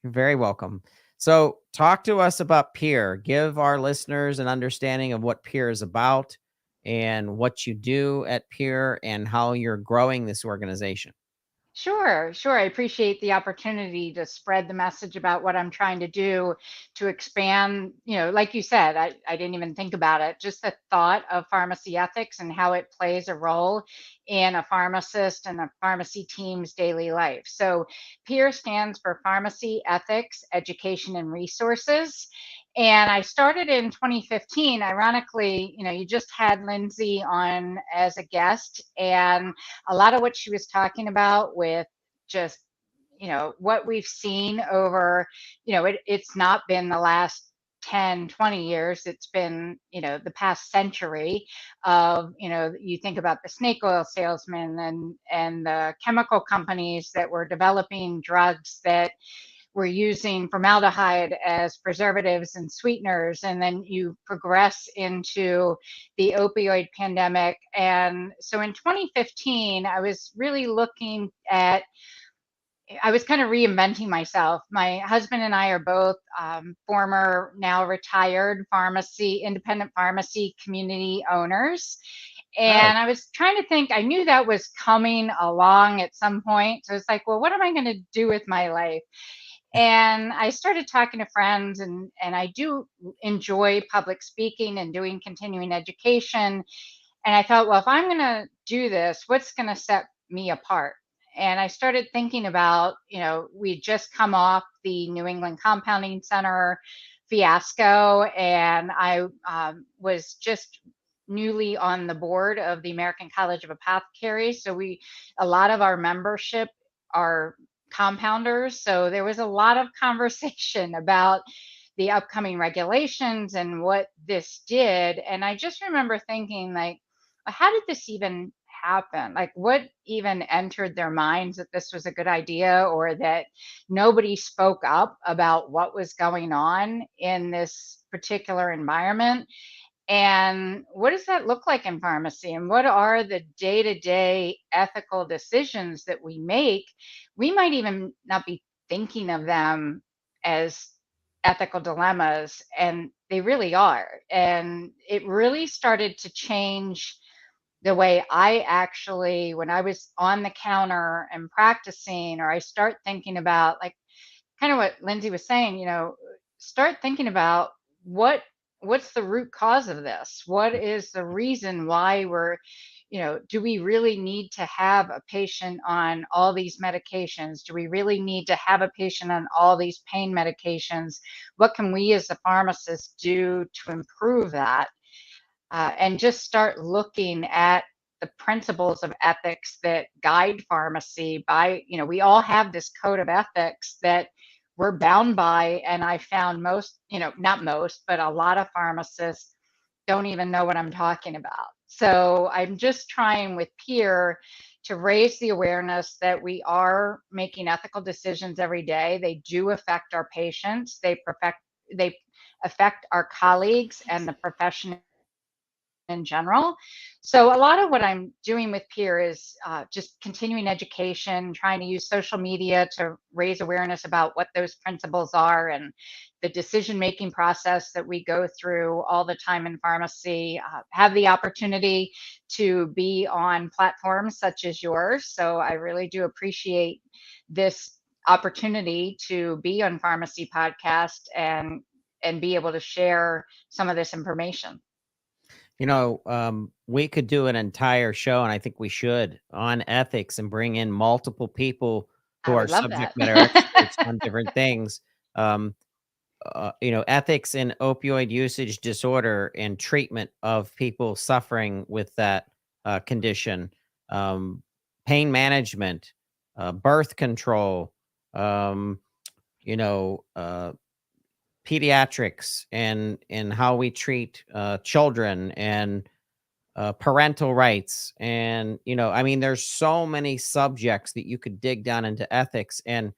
You're very welcome. So talk to us about Peer. Give our listeners an understanding of what Peer is about and what you do at Peer and how you're growing this organization. Sure. I appreciate the opportunity to spread the message about what I'm trying to do to expand, like you said, I didn't even think about it, just the thought of pharmacy ethics and how it plays a role in a pharmacist and a pharmacy team's daily life. So PEER stands for Pharmacy Ethics, Education, and Resources. And I started in 2015. Ironically, you just had Lindsay on as a guest, and a lot of what she was talking about with just what we've seen over it's not been the last 10, 20 years. It's been the past century of you think about the snake oil salesmen and the chemical companies that were developing drugs that were using formaldehyde as preservatives and sweeteners, and then you progress into the opioid pandemic. And so in 2015, I was really I was kind of reinventing myself. My husband and I are both former, now retired independent pharmacy community owners. And I was trying to think, I knew that was coming along at some point. So it's like, well, what am I going to do with my life? And I started talking to friends, and I do enjoy public speaking and doing continuing education. And I thought, well, if I'm going to do this, what's going to set me apart? And I started thinking about, we'd just come off the New England Compounding Center fiasco, and I was just newly on the board of the American College of Apothecaries. So a lot of our membership are compounders. So there was a lot of conversation about the upcoming regulations and what this did. And I just remember thinking, like, how did this even happen? Like, what even entered their minds that this was a good idea, or that nobody spoke up about what was going on in this particular environment? And what does that look like in pharmacy? And what are the day to day ethical decisions that we make? We might even not be thinking of them as ethical dilemmas, and they really are. And it really started to change the way I actually, when I was on the counter and practicing, or I start thinking about, like, kind of what Lindsay was saying, start thinking about what what's the root cause of this? What is the reason why we're, do we really need to have a patient on all these medications? Do we really need to have a patient on all these pain medications? What can we as a pharmacist do to improve that? And just start looking at the principles of ethics that guide pharmacy. We all have this code of ethics that we're bound by. And I found most, not most, but a lot of pharmacists don't even know what I'm talking about. So I'm just trying with Peer to raise the awareness that we are making ethical decisions every day. They do affect our patients. They affect our colleagues and the profession in general. So a lot of what I'm doing with Peer is just continuing education, trying to use social media to raise awareness about what those principles are and the decision-making process that we go through all the time in pharmacy. Have the opportunity to be on platforms such as yours. So I really do appreciate this opportunity to be on Pharmacy Podcast and be able to share some of this information. We could do an entire show, and I think we should, on ethics and bring in multiple people who I are would love that. subject matter experts on different things. Um, Ethics in opioid usage disorder and treatment of people suffering with that condition, um, pain management, birth control, um, you know, uh, pediatrics, and how we treat children, and parental rights. And, I mean, there's so many subjects that you could dig down into ethics. And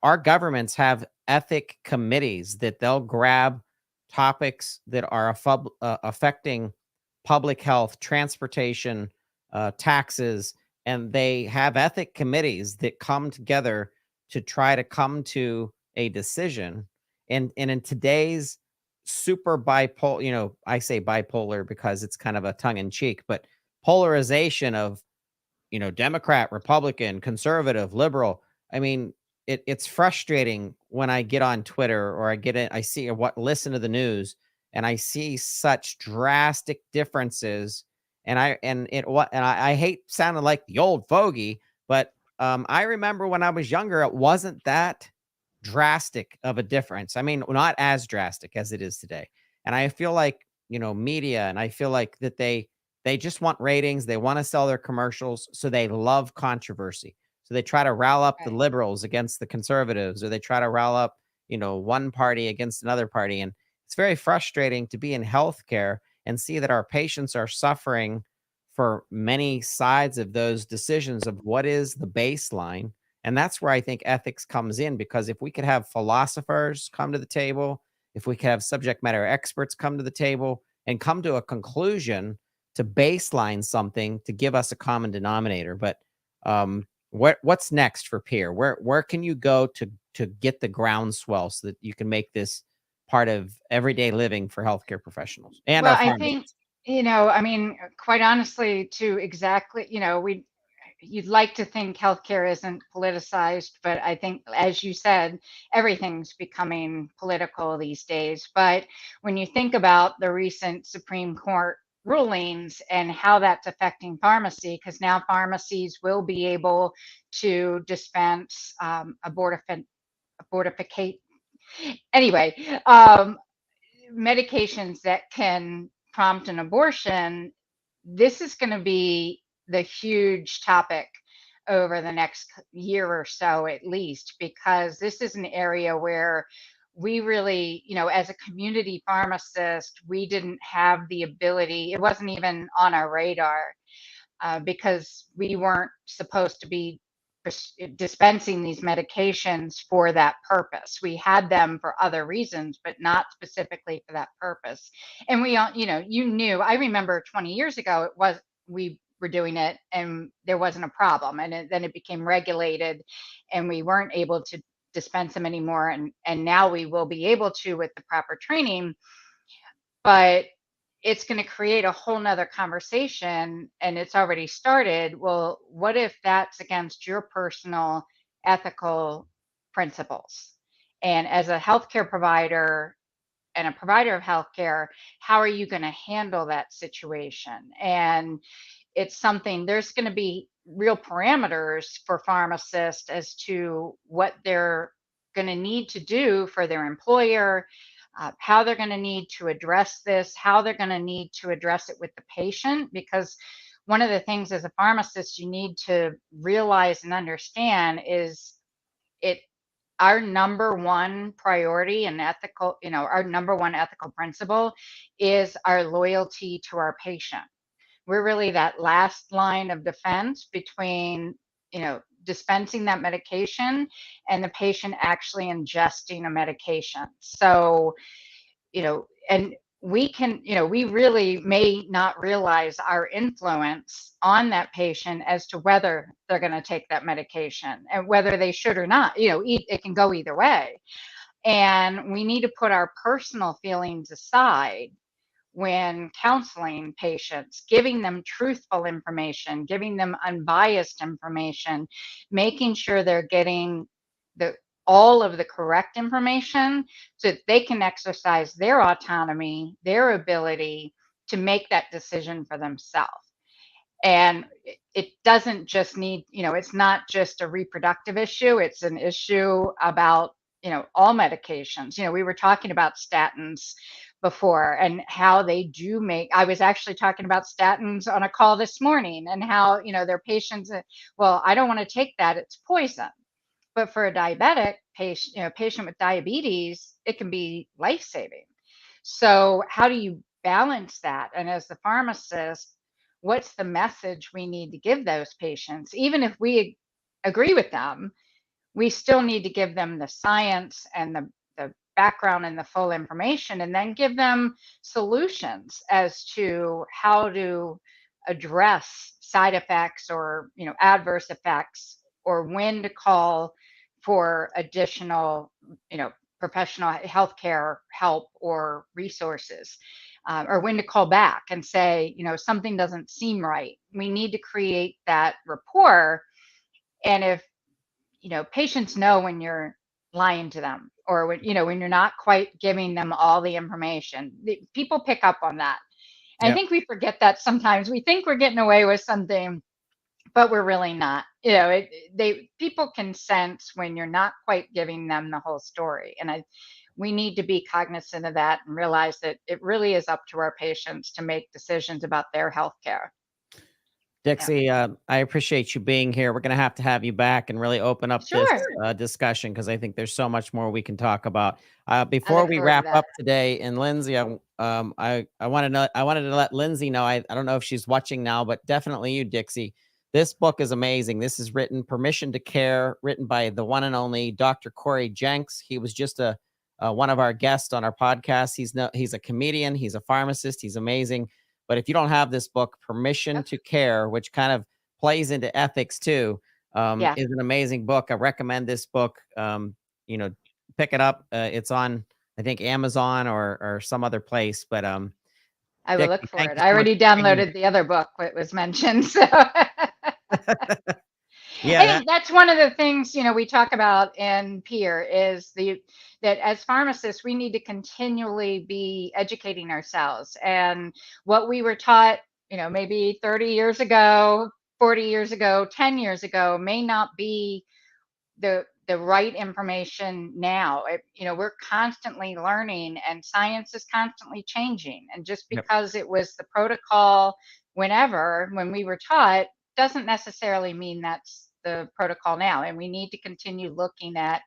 our governments have ethic committees that they'll grab topics that are affecting public health, transportation, taxes, and they have ethic committees that come together to try to come to a decision. And in today's super bipolar, I say bipolar because it's kind of a tongue in cheek, but polarization of, Democrat, Republican, conservative, liberal. I mean, it's frustrating when I get on Twitter, or I see, or listen to the news, and I see such drastic differences. And I hate sounding like the old fogey, but I remember when I was younger, it wasn't that drastic of a difference. I mean, not as drastic as it is today. And I feel like, media, and I feel like that they just want ratings. They want to sell their commercials. So they love controversy. So they try to rile up the Right. liberals against the conservatives, or they try to rile up, one party against another party. And it's very frustrating to be in healthcare and see that our patients are suffering for many sides of those decisions of what is the baseline. And that's where I think ethics comes in, because if we could have philosophers come to the table, if we could have subject matter experts come to the table and come to a conclusion to baseline something to give us a common denominator. But what's next for Peer? Where can you go to get the groundswell so that you can make this part of everyday living for healthcare professionals and Well, our I think, pharmacists? I mean, quite honestly, to exactly, you'd like to think healthcare isn't politicized, but I think, as you said, everything's becoming political these days. But when you think about the recent Supreme Court rulings and how that's affecting pharmacy, because now pharmacies will be able to dispense abortificate, anyway, medications that can prompt an abortion. This is going to be the huge topic over the next year or so, at least, because this is an area where we really, as a community pharmacist, we didn't have the ability, it wasn't even on our radar, because we weren't supposed to be dispensing these medications for that purpose. We had them for other reasons, but not specifically for that purpose. And we, I remember 20 years ago, we were doing it and there wasn't a problem. And then it became regulated and we weren't able to dispense them anymore. And now we will be able to with the proper training, but it's going to create a whole nother conversation, and it's already started. Well, what if that's against your personal ethical principles? And as a healthcare provider and a provider of healthcare, how are you going to handle that situation? And it's something, there's going to be real parameters for pharmacists as to what they're going to need to do for their employer, how they're going to need to address this, how they're going to need to address it with the patient. Because one of the things as a pharmacist you need to realize and understand is it our number one priority and ethical, our number one ethical principle is our loyalty to our patient. We're really that last line of defense between, dispensing that medication and the patient actually ingesting a medication. So, and we can, we really may not realize our influence on that patient as to whether they're going to take that medication and whether they should or not. It can go either way. And we need to put our personal feelings aside when counseling patients, giving them truthful information, giving them unbiased information, making sure they're getting all of the correct information so that they can exercise their autonomy, their ability to make that decision for themselves. And it doesn't just need, it's not just a reproductive issue, it's an issue about, all medications. We were talking about statins before and how they do I was actually talking about statins on a call this morning and how, their patients, well, I don't want to take that, it's poison. But for a diabetic patient, patient with diabetes, it can be life-saving. So how do you balance that? And as the pharmacist, what's the message we need to give those patients? Even if we agree with them, we still need to give them the science and the background and the full information, and then give them solutions as to how to address side effects or adverse effects, or when to call for additional professional healthcare help or resources, or when to call back and say something doesn't seem right. We need to create that rapport. And if patients know when you're lying to them, or when you're not quite giving them all the information, people pick up on that. And I think we forget that sometimes. We think we're getting away with something, but we're really not. People can sense when you're not quite giving them the whole story. And we need to be cognizant of that and realize that it really is up to our patients to make decisions about their health care. Dixie, I appreciate you being here. We're going to have you back and really open up this discussion, because I think there's so much more we can talk about. Before we wrap up today, and Lindsay, I wanted to let Lindsay know. I don't know if she's watching now, but definitely you, Dixie. This book is amazing. This is Permission to Care, written by the one and only Dr. Corey Jenks. He was just one of our guests on our podcast. He's a comedian. He's a pharmacist. He's amazing. But if you don't have this book, Permission to Care, which kind of plays into ethics too, is an amazing book. I recommend this book. Pick it up. It's on, I think, Amazon or some other place. But I will look for it. I already downloaded the other book that was mentioned. So I think that's one of the things, we talk about in peer is that as pharmacists, we need to continually be educating ourselves. And what we were taught, maybe 30 years ago, 40 years ago, 10 years ago, may not be the right information now. We're constantly learning and science is constantly changing. And just because it was the protocol when we were taught, doesn't necessarily mean that's the protocol now. And we need to continue looking at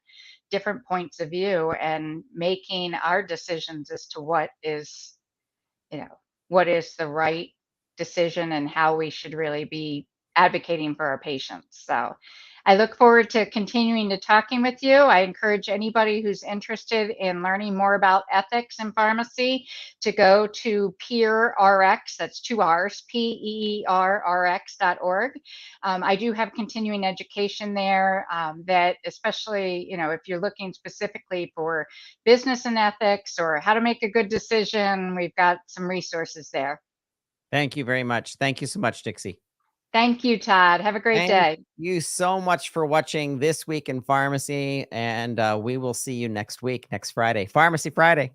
different points of view and making our decisions as to what is the right decision and how we should really be advocating for our patients. So I look forward to continuing to talking with you. I encourage anybody who's interested in learning more about ethics in pharmacy to go to PEERRX, that's 2 R's, PEERRX.org. I do have continuing education there that especially, if you're looking specifically for business and ethics or how to make a good decision, we've got some resources there. Thank you very much. Thank you so much, Dixie. Thank you, Todd. Have a great Thank day. you so much for watching This Week in Pharmacy, and we will see you next week, next Friday. Pharmacy Friday.